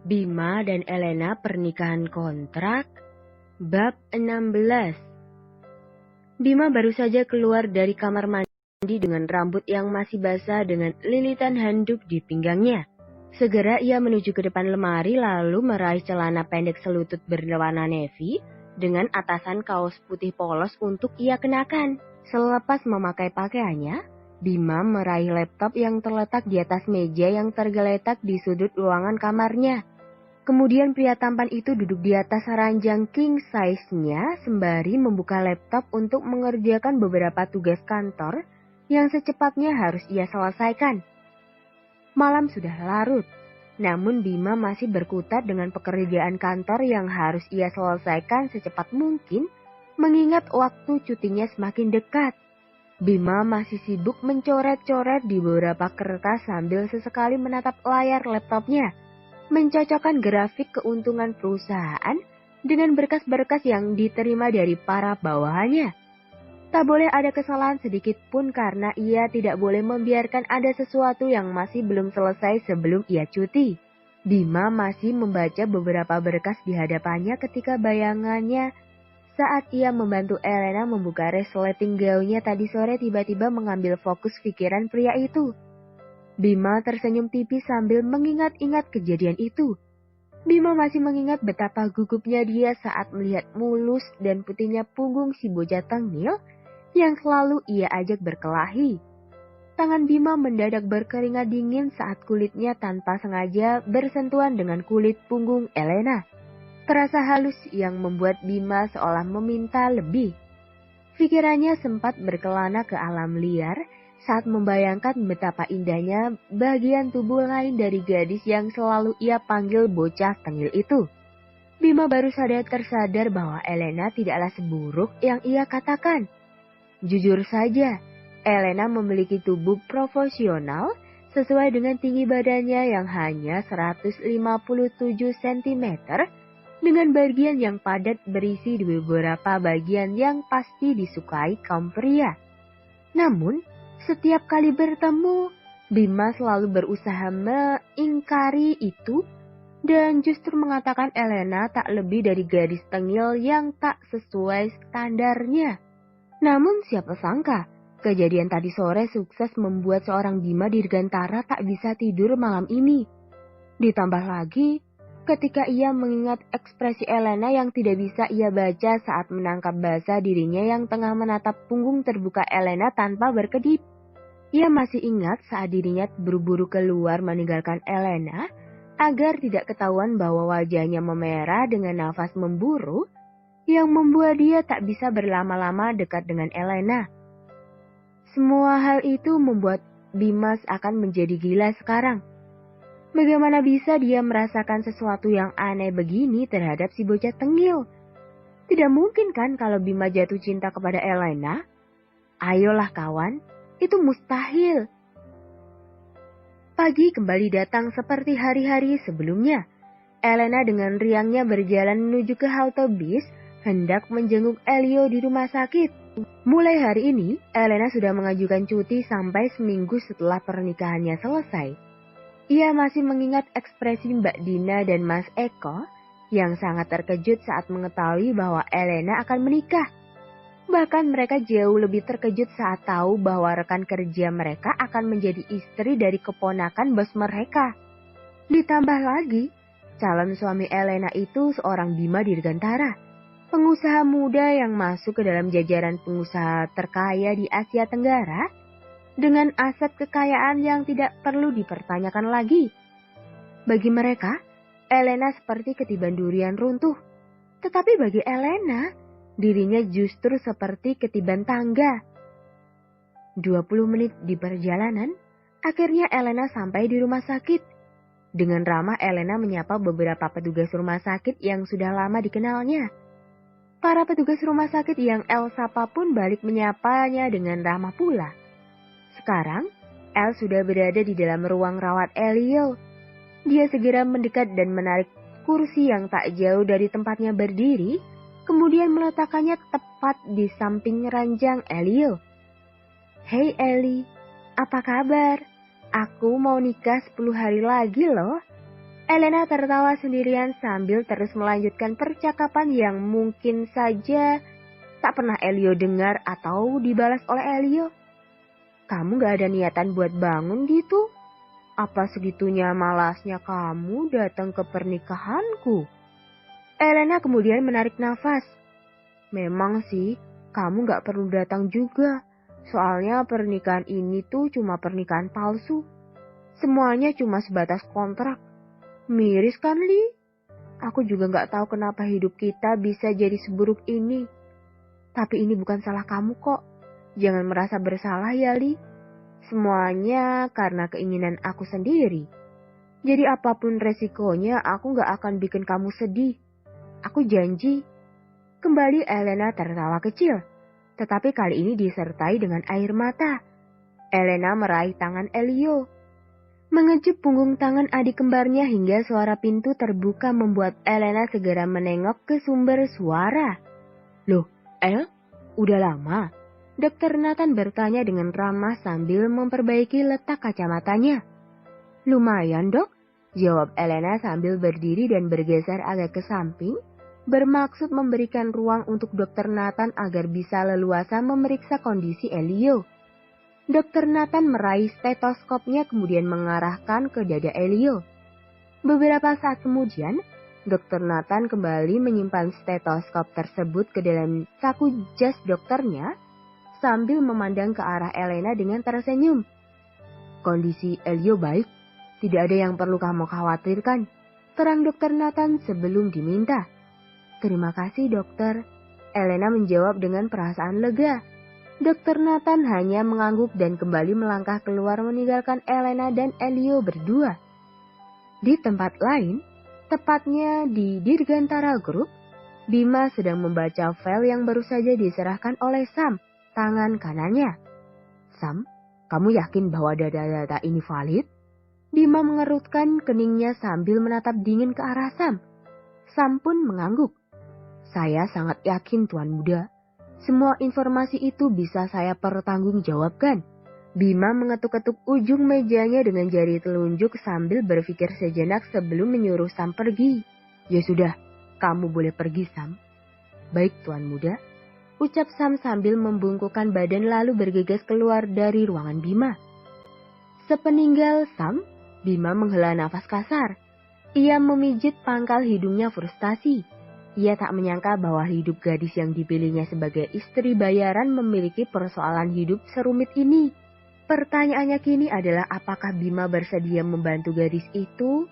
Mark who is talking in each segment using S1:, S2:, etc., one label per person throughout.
S1: Bima dan Elena pernikahan kontrak, bab 16. Bima baru saja keluar dari kamar mandi dengan rambut yang masih basah dengan lilitan handuk di pinggangnya. Segera ia menuju ke depan lemari lalu meraih celana pendek selutut berwarna navy dengan atasan kaos putih polos untuk ia kenakan. Selepas memakai pakaiannya, Bima meraih laptop yang terletak di atas meja yang tergeletak di sudut ruangan kamarnya. Kemudian pria tampan itu duduk di atas ranjang king size-nya sembari membuka laptop untuk mengerjakan beberapa tugas kantor yang secepatnya harus ia selesaikan. Malam sudah larut, namun Bima masih berkutat dengan pekerjaan kantor yang harus ia selesaikan secepat mungkin mengingat waktu cutinya semakin dekat. Bima masih sibuk mencoret-coret di beberapa kertas sambil sesekali menatap layar laptopnya, mencocokkan grafik keuntungan perusahaan dengan berkas-berkas yang diterima dari para bawahannya. Tak boleh ada kesalahan sedikit pun karena ia tidak boleh membiarkan ada sesuatu yang masih belum selesai sebelum ia cuti. Bima masih membaca beberapa berkas di hadapannya ketika bayangannya saat ia membantu Elena membuka resleting gaunnya tadi sore tiba-tiba mengambil fokus pikiran pria itu. Bima tersenyum tipis sambil mengingat-ingat kejadian itu. Bima masih mengingat betapa gugupnya dia saat melihat mulus dan putihnya punggung si bocah tengil yang selalu ia ajak berkelahi. Tangan Bima mendadak berkeringat dingin saat kulitnya tanpa sengaja bersentuhan dengan kulit punggung Elena. Terasa halus yang membuat Bima seolah meminta lebih. Pikirannya sempat berkelana ke alam liar saat membayangkan betapa indahnya bagian tubuh lain dari gadis yang selalu ia panggil bocah tengil itu. Bima baru tersadar bahwa Elena tidaklah seburuk yang ia katakan. Jujur saja, Elena memiliki tubuh profesional sesuai dengan tinggi badannya yang hanya 157 cm dengan bagian yang padat berisi di beberapa bagian yang pasti disukai kaum pria. Namun, setiap kali bertemu, Bima selalu berusaha mengingkari itu dan justru mengatakan Elena tak lebih dari gadis tengil yang tak sesuai standarnya. Namun siapa sangka, kejadian tadi sore sukses membuat seorang Bima Dirgantara tak bisa tidur malam ini. Ditambah lagi, ketika ia mengingat ekspresi Elena yang tidak bisa ia baca saat menangkap basah dirinya yang tengah menatap punggung terbuka Elena tanpa berkedip. Ia masih ingat saat dirinya buru-buru keluar meninggalkan Elena agar tidak ketahuan bahwa wajahnya memerah dengan nafas memburu, yang membuat dia tak bisa berlama-lama dekat dengan Elena. Semua hal itu membuat Bima akan menjadi gila sekarang. Bagaimana bisa dia merasakan sesuatu yang aneh begini terhadap si bocah tengil? Tidak mungkin kan kalau Bima jatuh cinta kepada Elena? Ayolah kawan, itu mustahil. Pagi kembali datang seperti hari-hari sebelumnya. Elena dengan riangnya berjalan menuju ke halte bis hendak menjenguk Elio di rumah sakit. Mulai hari ini, Elena sudah mengajukan cuti sampai seminggu setelah pernikahannya selesai. Ia masih mengingat ekspresi Mbak Dina dan Mas Eko yang sangat terkejut saat mengetahui bahwa Elena akan menikah. Bahkan mereka jauh lebih terkejut saat tahu bahwa rekan kerja mereka akan menjadi istri dari keponakan bos mereka. Ditambah lagi, calon suami Elena itu seorang Bima Dirgantara, pengusaha muda yang masuk ke dalam jajaran pengusaha terkaya di Asia Tenggara dengan aset kekayaan yang tidak perlu dipertanyakan lagi. Bagi mereka, Elena seperti ketiban durian runtuh. Tetapi bagi Elena, dirinya justru seperti ketiban tangga. 20 menit di perjalanan, akhirnya Elena sampai di rumah sakit. Dengan ramah Elena menyapa beberapa petugas rumah sakit yang sudah lama dikenalnya. Para petugas rumah sakit yang El sapa pun balik menyapanya dengan ramah pula. Sekarang, El sudah berada di dalam ruang rawat Elio. Dia segera mendekat dan menarik kursi yang tak jauh dari tempatnya berdiri, kemudian meletakkannya tepat di samping ranjang Elio. "Hei Eli, apa kabar?" Aku mau nikah 10 hari lagi loh. Elena tertawa sendirian sambil terus melanjutkan percakapan yang mungkin saja tak pernah Elio dengar atau dibalas oleh Elio. Kamu gak ada niatan buat bangun gitu? Apa segitunya malasnya kamu datang ke pernikahanku? Elena kemudian menarik nafas. Memang sih, kamu gak perlu datang juga. Soalnya pernikahan ini tuh cuma pernikahan palsu. Semuanya cuma sebatas kontrak. Miris kan, Li? Aku juga gak tahu kenapa hidup kita bisa jadi seburuk ini. Tapi ini bukan salah kamu kok. Jangan merasa bersalah ya, Li. Semuanya karena keinginan aku sendiri. Jadi apapun resikonya, aku gak akan bikin kamu sedih. Aku janji. Kembali Elena tertawa kecil. Tetapi kali ini disertai dengan air mata. Elena meraih tangan Elio. Mengecup punggung tangan adik kembarnya hingga suara pintu terbuka membuat Elena segera menengok ke sumber suara. Loh, El? Udah lama? Dokter Nathan bertanya dengan ramah sambil memperbaiki letak kacamatanya. Lumayan, Dok, jawab Elena sambil berdiri dan bergeser agak ke samping, bermaksud memberikan ruang untuk Dokter Nathan agar bisa leluasa memeriksa kondisi Elio. Dokter Nathan meraih stetoskopnya kemudian mengarahkan ke dada Elio. Beberapa saat kemudian, Dokter Nathan kembali menyimpan stetoskop tersebut ke dalam saku jas dokternya sambil memandang ke arah Elena dengan tersenyum. Kondisi Elio baik, tidak ada yang perlu kamu khawatirkan, terang Dokter Nathan sebelum diminta. Terima kasih dokter, Elena menjawab dengan perasaan lega. Dokter Nathan hanya mengangguk dan kembali melangkah keluar meninggalkan Elena dan Elio berdua. Di tempat lain, tepatnya di Dirgantara Group, Bima sedang membaca file yang baru saja diserahkan oleh Sam, tangan kanannya. Sam, kamu yakin bahwa data-data ini valid? Bima mengerutkan keningnya sambil menatap dingin ke arah Sam. Sam pun mengangguk. Saya sangat yakin Tuan Muda. Semua informasi itu bisa saya pertanggungjawabkan. Bima mengetuk-ketuk ujung mejanya dengan jari telunjuk sambil berpikir sejenak sebelum menyuruh Sam pergi. Ya sudah, kamu boleh pergi Sam. Baik Tuan Muda, ucap Sam sambil membungkukkan badan lalu bergegas keluar dari ruangan Bima. Sepeninggal Sam, Bima menghela nafas kasar. Ia memijit pangkal hidungnya frustasi. Ia tak menyangka bahwa hidup gadis yang dipilihnya sebagai istri bayaran memiliki persoalan hidup serumit ini. Pertanyaannya kini adalah apakah Bima bersedia membantu gadis itu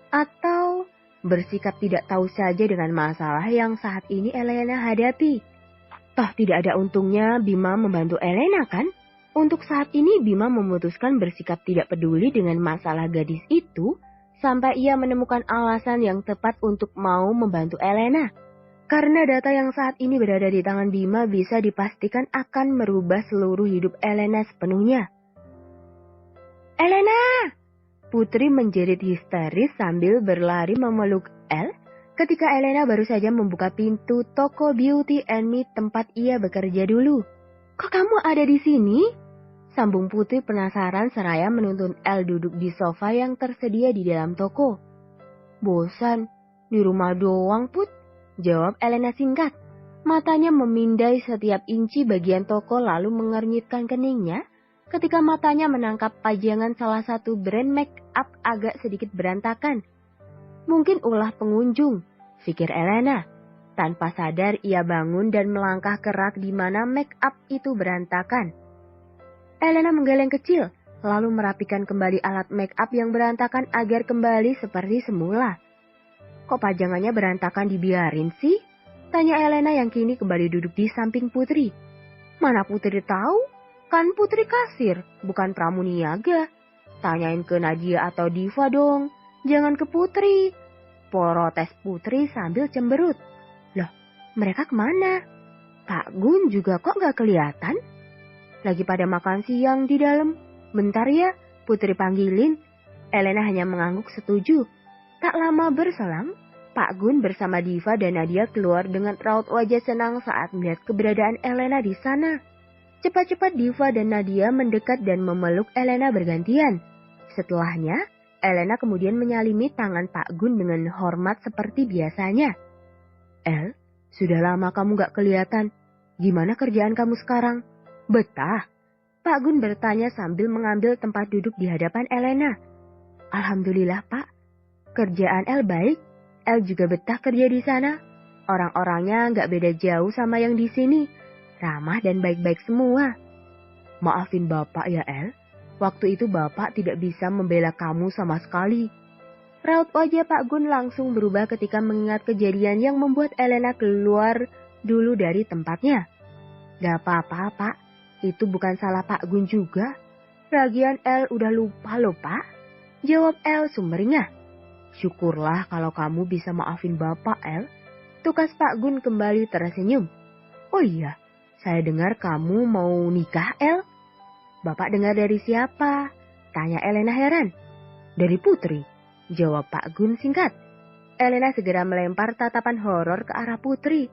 S1: atau bersikap tidak tahu saja dengan masalah yang saat ini Elena hadapi. Toh tidak ada untungnya Bima membantu Elena kan? Untuk saat ini Bima memutuskan bersikap tidak peduli dengan masalah gadis itu sampai ia menemukan alasan yang tepat untuk mau membantu Elena. Karena data yang saat ini berada di tangan Bima bisa dipastikan akan merubah seluruh hidup Elena sepenuhnya. Elena! Putri menjerit histeris sambil berlari memeluk El ketika Elena baru saja membuka pintu toko Beauty and Me tempat ia bekerja dulu. Kok kamu ada di sini? Sambung Putri penasaran seraya menuntun El duduk di sofa yang tersedia di dalam toko. Bosan, di rumah doang Put, jawab Elena singkat. Matanya memindai setiap inci bagian toko lalu mengernyitkan keningnya ketika matanya menangkap pajangan salah satu brand make up agak sedikit berantakan. Mungkin ulah pengunjung, pikir Elena. Tanpa sadar ia bangun dan melangkah ke rak di mana make up itu berantakan. Elena menggeleng kecil, lalu merapikan kembali alat make up yang berantakan agar kembali seperti semula. Kok pajangannya berantakan dibiarin sih? Tanya Elena yang kini kembali duduk di samping Putri. Mana Putri tahu? Kan Putri kasir, bukan pramuniaga. Tanyain ke Nadia atau Diva dong, jangan ke Putri. Protes Putri sambil cemberut. Loh, mereka kemana? Kak Gun juga kok gak kelihatan? Lagi pada makan siang di dalam. Bentar ya, Putri panggilin. Elena hanya mengangguk setuju. Tak lama berselang, Pak Gun bersama Diva dan Nadia keluar dengan raut wajah senang saat melihat keberadaan Elena di sana. Cepat-cepat Diva dan Nadia mendekat dan memeluk Elena bergantian. Setelahnya, Elena kemudian menyalimi tangan Pak Gun dengan hormat seperti biasanya. El, sudah lama kamu gak kelihatan. Gimana kerjaan kamu sekarang? Betah? Pak Gun bertanya sambil mengambil tempat duduk di hadapan Elena. Alhamdulillah Pak, kerjaan El baik. El juga betah kerja di sana. Orang-orangnya gak beda jauh sama yang di sini. Ramah dan baik-baik semua. Maafin Bapak ya El. Waktu itu Bapak tidak bisa membela kamu sama sekali. Raut wajah Pak Gun langsung berubah ketika mengingat kejadian yang membuat Elena keluar dulu dari tempatnya. Gak apa-apa Pak, itu bukan salah Pak Gun juga. Lagian El udah lupa loh Pak. Jawab El sumringah. Syukurlah kalau kamu bisa maafin Bapak El. Tukas Pak Gun kembali tersenyum. Oh iya, saya dengar kamu mau nikah El. Bapak dengar dari siapa? Tanya Elena heran. Dari Putri. Jawab Pak Gun singkat. Elena segera melempar tatapan horor ke arah Putri.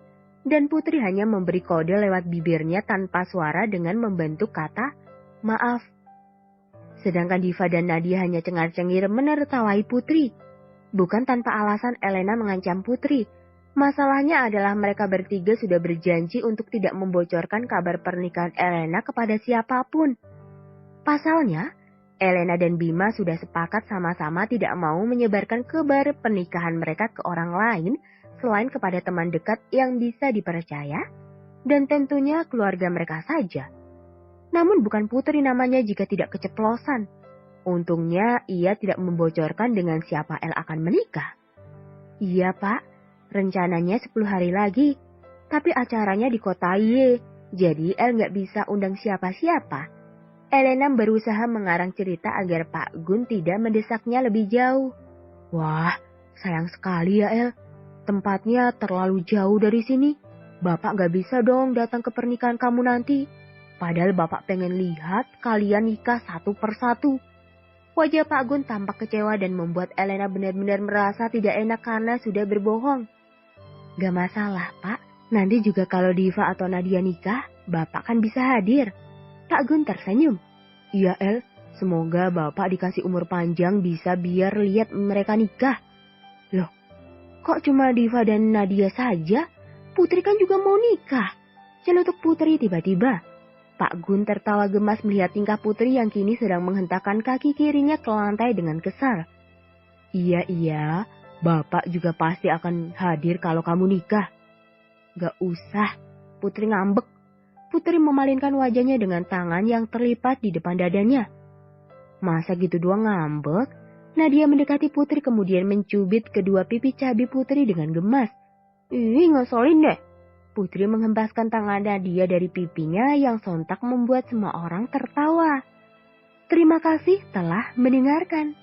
S1: Dan Putri hanya memberi kode lewat bibirnya tanpa suara dengan membentuk kata, maaf. Sedangkan Diva dan Nadia hanya cengar-cengir menertawai Putri. Bukan tanpa alasan Elena mengancam Putri. Masalahnya adalah mereka bertiga sudah berjanji untuk tidak membocorkan kabar pernikahan Elena kepada siapapun. Pasalnya, Elena dan Bima sudah sepakat sama-sama tidak mau menyebarkan kabar pernikahan mereka ke orang lain selain kepada teman dekat yang bisa dipercaya dan tentunya keluarga mereka saja. Namun bukan Putri namanya jika tidak keceplosan. Untungnya ia tidak membocorkan dengan siapa El akan menikah. Iya Pak, rencananya 10 hari lagi, tapi acaranya di kota Y, jadi El nggak bisa undang siapa-siapa. Elena berusaha mengarang cerita agar Pak Gun tidak mendesaknya lebih jauh. Wah, sayang sekali ya El. Tempatnya terlalu jauh dari sini. Bapak gak bisa dong datang ke pernikahan kamu nanti. Padahal Bapak pengen lihat kalian nikah satu persatu. Wajah Pak Gun tampak kecewa dan membuat Elena benar-benar merasa tidak enak karena sudah berbohong. Gak masalah Pak, nanti juga kalau Diva atau Nadia nikah, Bapak kan bisa hadir. Pak Gun tersenyum. Iya El, semoga Bapak dikasih umur panjang bisa biar lihat mereka nikah. Loh, kok cuma Diva dan Nadia saja? Putri kan juga mau nikah. Celutuk Putri tiba-tiba. Pak Gun tertawa gemas melihat tingkah Putri yang kini sedang menghentakkan kaki kirinya ke lantai dengan kesal. Iya, Bapak juga pasti akan hadir kalau kamu nikah. Gak usah, Putri ngambek. Putri memalingkan wajahnya dengan tangan yang terlipat di depan dadanya. Masa gitu doang ngambek? Nadia mendekati Putri kemudian mencubit kedua pipi cabi Putri dengan gemas. Ih, ngeselin deh. Putri menghempaskan tangan Nadia dari pipinya yang sontak membuat semua orang tertawa. Terima kasih telah mendengarkan.